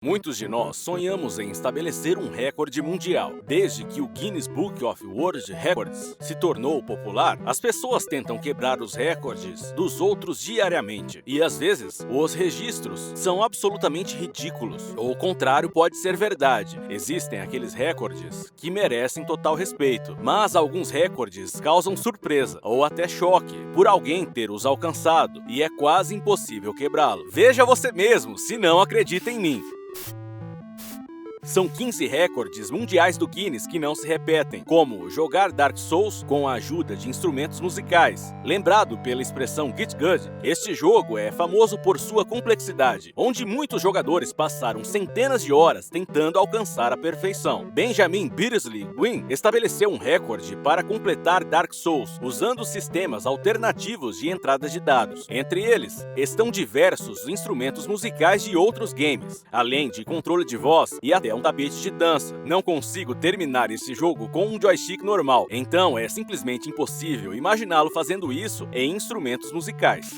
Muitos de nós sonhamos em estabelecer um recorde mundial. Desde que o Guinness Book of World Records se tornou popular, as pessoas tentam quebrar os recordes dos outros diariamente. E às vezes, os registros são absolutamente ridículos. Ou o contrário pode ser verdade. Existem aqueles recordes que merecem total respeito. Mas alguns recordes causam surpresa ou até choque por alguém ter os alcançado. E é quase impossível quebrá-lo. Veja você mesmo, se não acredita em mim. São 15 recordes mundiais do Guinness que não se repetem, como jogar Dark Souls com a ajuda de instrumentos musicais. Lembrado pela expressão Get Good, este jogo é famoso por sua complexidade, onde muitos jogadores passaram centenas de horas tentando alcançar a perfeição. Benjamin Beardsley Gwyn estabeleceu um recorde para completar Dark Souls, usando sistemas alternativos de entrada de dados. Entre eles, estão diversos instrumentos musicais de outros games, além de controle de voz e até um tapete de dança. Não consigo terminar esse jogo com um joystick normal, então é simplesmente impossível imaginá-lo fazendo isso em instrumentos musicais.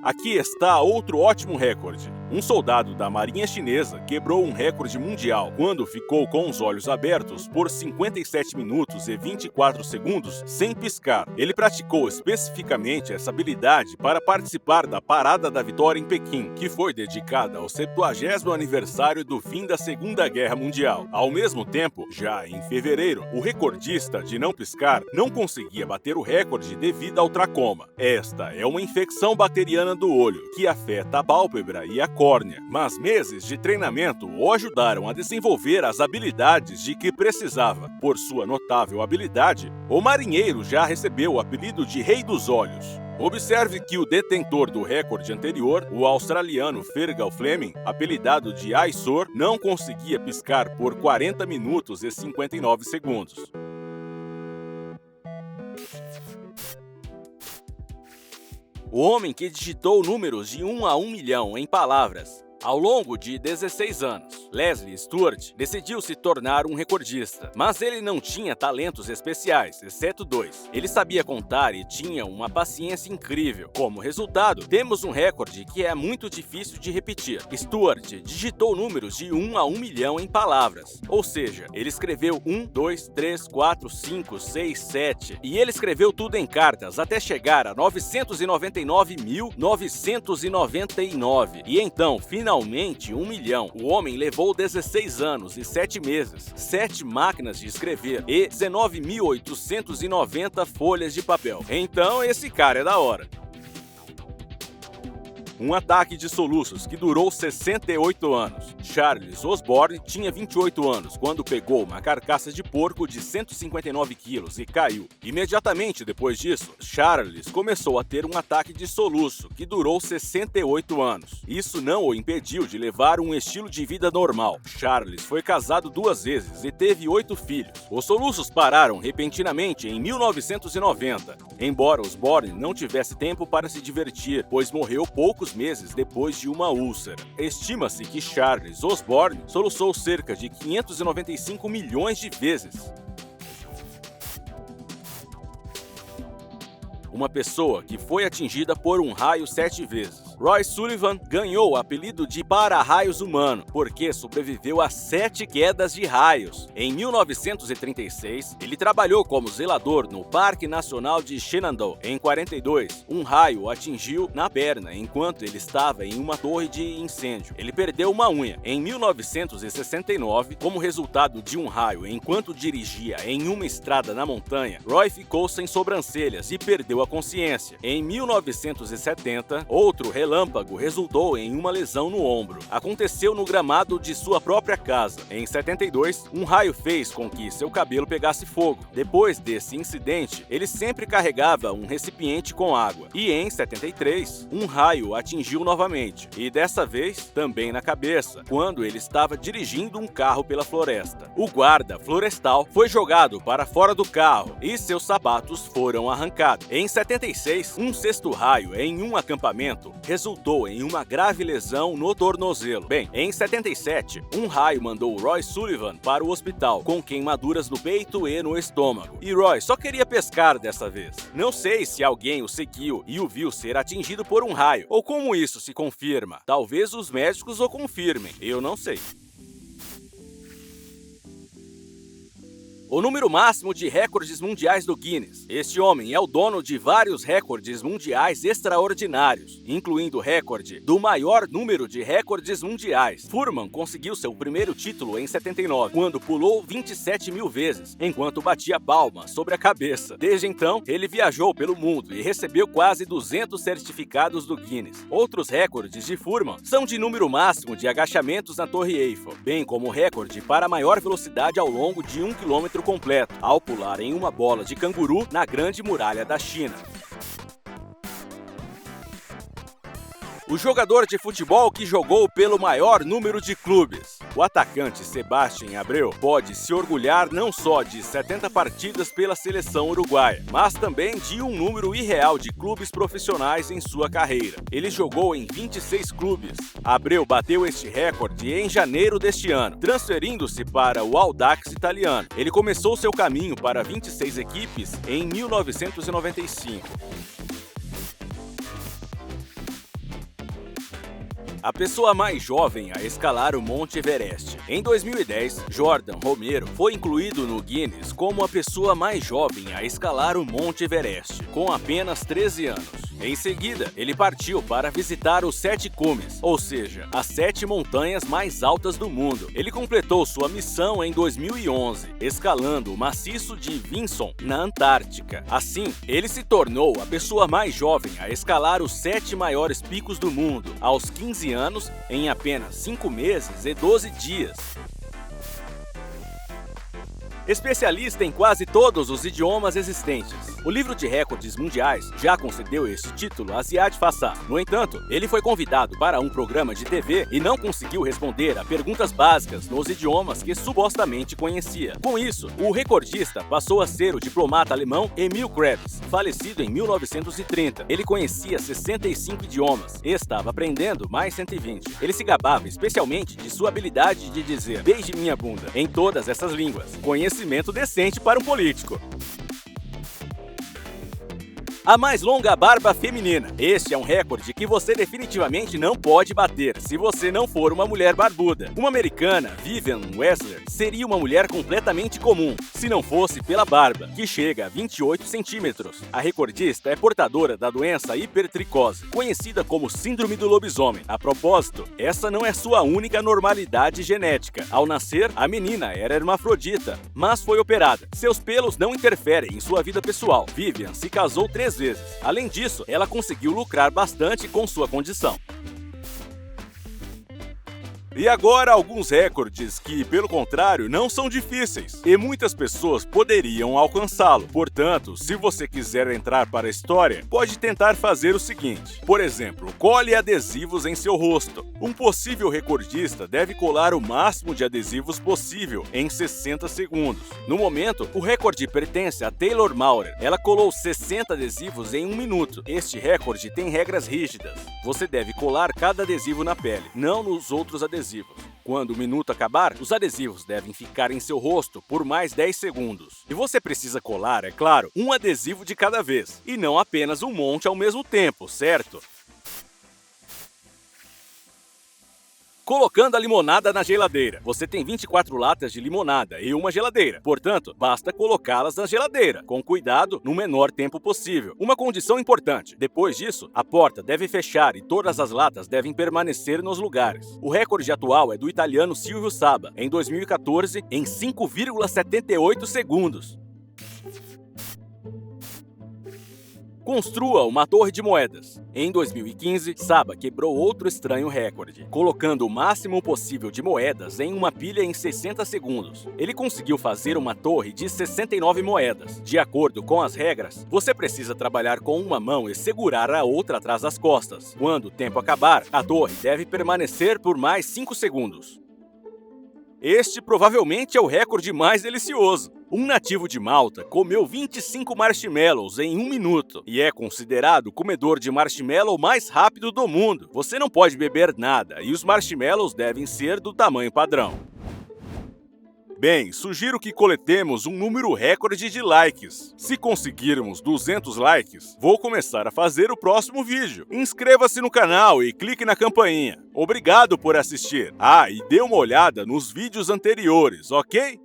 Aqui está outro ótimo recorde. Um soldado da marinha chinesa quebrou um recorde mundial quando ficou com os olhos abertos por 57 minutos e 24 segundos sem piscar. Ele praticou especificamente essa habilidade para participar da Parada da Vitória em Pequim, que foi dedicada ao 70º aniversário do fim da Segunda Guerra Mundial. Ao mesmo tempo, já em fevereiro, o recordista de não piscar não conseguia bater o recorde devido ao tracoma. Esta é uma infecção bacteriana do olho que afeta a pálpebra e a córnea, mas meses de treinamento o ajudaram a desenvolver as habilidades de que precisava. Por sua notável habilidade, o marinheiro já recebeu o apelido de Rei dos Olhos. Observe que o detentor do recorde anterior, o australiano Fergal Fleming, apelidado de Eyesore, não conseguia piscar por 40 minutos e 59 segundos. O homem que digitou números de 1 a 1 milhão em palavras. Ao longo de 16 anos, Leslie Stewart decidiu se tornar um recordista, mas ele não tinha talentos especiais, exceto dois. Ele sabia contar e tinha uma paciência incrível. Como resultado, temos um recorde que é muito difícil de repetir. Stewart digitou números de 1 a 1 milhão em palavras, ou seja, ele escreveu 1, 2, 3, 4, 5, 6, 7, e ele escreveu tudo em cartas até chegar a 999.999, e então, finalmente 1 milhão. O homem levou 16 anos e 7 meses, 7 máquinas de escrever e 19.890 folhas de papel. Então esse cara é da hora. Um ataque de soluços que durou 68 anos. Charles Osborne tinha 28 anos quando pegou uma carcaça de porco de 159 quilos e caiu. Imediatamente depois disso, Charles começou a ter um ataque de soluço que durou 68 anos. Isso não o impediu de levar um estilo de vida normal. Charles foi casado 2 vezes e teve 8 filhos. Os soluços pararam repentinamente em 1990, embora Osborne não tivesse tempo para se divertir, pois morreu poucos meses depois de uma úlcera. Estima-se que Charles Osborne soluçou cerca de 595 milhões de vezes. Uma pessoa que foi atingida por um raio 7 vezes. Roy Sullivan ganhou o apelido de para-raios humano, porque sobreviveu a 7 quedas de raios. Em 1936, ele trabalhou como zelador no Parque Nacional de Shenandoah. Em 42, um raio o atingiu na perna enquanto ele estava em uma torre de incêndio. Ele perdeu uma unha. Em 1969, como resultado de um raio enquanto dirigia em uma estrada na montanha, Roy ficou sem sobrancelhas e perdeu a consciência. Em 1970, outro relâmpago resultou em uma lesão no ombro. Aconteceu no gramado de sua própria casa. Em 72, um raio fez com que seu cabelo pegasse fogo. Depois desse incidente, ele sempre carregava um recipiente com água. E em 73, um raio atingiu novamente, e dessa vez também na cabeça, quando ele estava dirigindo um carro pela floresta. O guarda florestal foi jogado para fora do carro e seus sapatos foram arrancados. Em 76, um sexto raio em um acampamento resultou em uma grave lesão no tornozelo. Bem, em 77, um raio mandou Roy Sullivan para o hospital com queimaduras no peito e no estômago. E Roy só queria pescar dessa vez. Não sei se alguém o seguiu e o viu ser atingido por um raio, ou como isso se confirma. Talvez os médicos o confirmem, eu não sei. O número máximo de recordes mundiais do Guinness. Este homem é o dono de vários recordes mundiais extraordinários, incluindo o recorde do maior número de recordes mundiais. Fuhrman conseguiu seu primeiro título em 79, quando pulou 27 mil vezes, enquanto batia palmas sobre a cabeça. Desde então, ele viajou pelo mundo e recebeu quase 200 certificados do Guinness. Outros recordes de Fuhrman são de número máximo de agachamentos na Torre Eiffel, bem como o recorde para a maior velocidade ao longo de 1 quilômetro completo, ao pular em uma bola de canguru na Grande Muralha da China. O jogador de futebol que jogou pelo maior número de clubes. O atacante Sebastián Abreu pode se orgulhar não só de 70 partidas pela seleção uruguaia, mas também de um número irreal de clubes profissionais em sua carreira. Ele jogou em 26 clubes. Abreu bateu este recorde em janeiro deste ano, transferindo-se para o Audax italiano. Ele começou seu caminho para 26 equipes em 1995. A pessoa mais jovem a escalar o Monte Everest. Em 2010, Jordan Romero foi incluído no Guinness como a pessoa mais jovem a escalar o Monte Everest, com apenas 13 anos. Em seguida, ele partiu para visitar os 7 cumes, ou seja, as 7 montanhas mais altas do mundo. Ele completou sua missão em 2011, escalando o maciço de Vinson, na Antártica. Assim, ele se tornou a pessoa mais jovem a escalar os 7 maiores picos do mundo, aos 15 anos, em apenas 5 meses e 12 dias. Especialista em quase todos os idiomas existentes. O livro de recordes mundiais já concedeu este título a Ziad Fassah. No entanto, ele foi convidado para um programa de TV e não conseguiu responder a perguntas básicas nos idiomas que supostamente conhecia. Com isso, o recordista passou a ser o diplomata alemão Emil Krebs, falecido em 1930. Ele conhecia 65 idiomas e estava aprendendo mais 120. Ele se gabava especialmente de sua habilidade de dizer "beije minha bunda" em todas essas línguas. Conhecimento decente para um político. A mais longa barba feminina. Este é um recorde que você definitivamente não pode bater se você não for uma mulher barbuda. Uma americana, Vivian Wessler, seria uma mulher completamente comum, se não fosse pela barba, que chega a 28 centímetros. A recordista é portadora da doença hipertricose, conhecida como síndrome do lobisomem. A propósito, essa não é sua única normalidade genética. Ao nascer, a menina era hermafrodita, mas foi operada. Seus pelos não interferem em sua vida pessoal. Vivian se casou 3 vezes. Além disso, ela conseguiu lucrar bastante com sua condição. E agora alguns recordes que, pelo contrário, não são difíceis e muitas pessoas poderiam alcançá-lo. Portanto, se você quiser entrar para a história, pode tentar fazer o seguinte. Por exemplo, cole adesivos em seu rosto. Um possível recordista deve colar o máximo de adesivos possível em 60 segundos. No momento, o recorde pertence a Taylor Maurer. Ela colou 60 adesivos em 1 minuto. Este recorde tem regras rígidas. Você deve colar cada adesivo na pele, não nos outros adesivos. Quando o minuto acabar, os adesivos devem ficar em seu rosto por mais 10 segundos. E você precisa colar, é claro, um adesivo de cada vez, e não apenas um monte ao mesmo tempo, certo? Colocando a limonada na geladeira. Você tem 24 latas de limonada e uma geladeira. Portanto, basta colocá-las na geladeira, com cuidado, no menor tempo possível. Uma condição importante. Depois disso, a porta deve fechar e todas as latas devem permanecer nos lugares. O recorde atual é do italiano Silvio Saba, em 2014, em 5,78 segundos. Construa uma torre de moedas. Em 2015, Saba quebrou outro estranho recorde, colocando o máximo possível de moedas em uma pilha em 60 segundos. Ele conseguiu fazer uma torre de 69 moedas. De acordo com as regras, você precisa trabalhar com uma mão e segurar a outra atrás das costas. Quando o tempo acabar, a torre deve permanecer por mais 5 segundos. Este provavelmente é o recorde mais delicioso. Um nativo de Malta comeu 25 marshmallows em 1 minuto e é considerado o comedor de marshmallow mais rápido do mundo. Você não pode beber nada e os marshmallows devem ser do tamanho padrão. Bem, sugiro que coletemos um número recorde de likes. Se conseguirmos 200 likes, vou começar a fazer o próximo vídeo. Inscreva-se no canal e clique na campainha. Obrigado por assistir. Ah, e dê uma olhada nos vídeos anteriores, ok?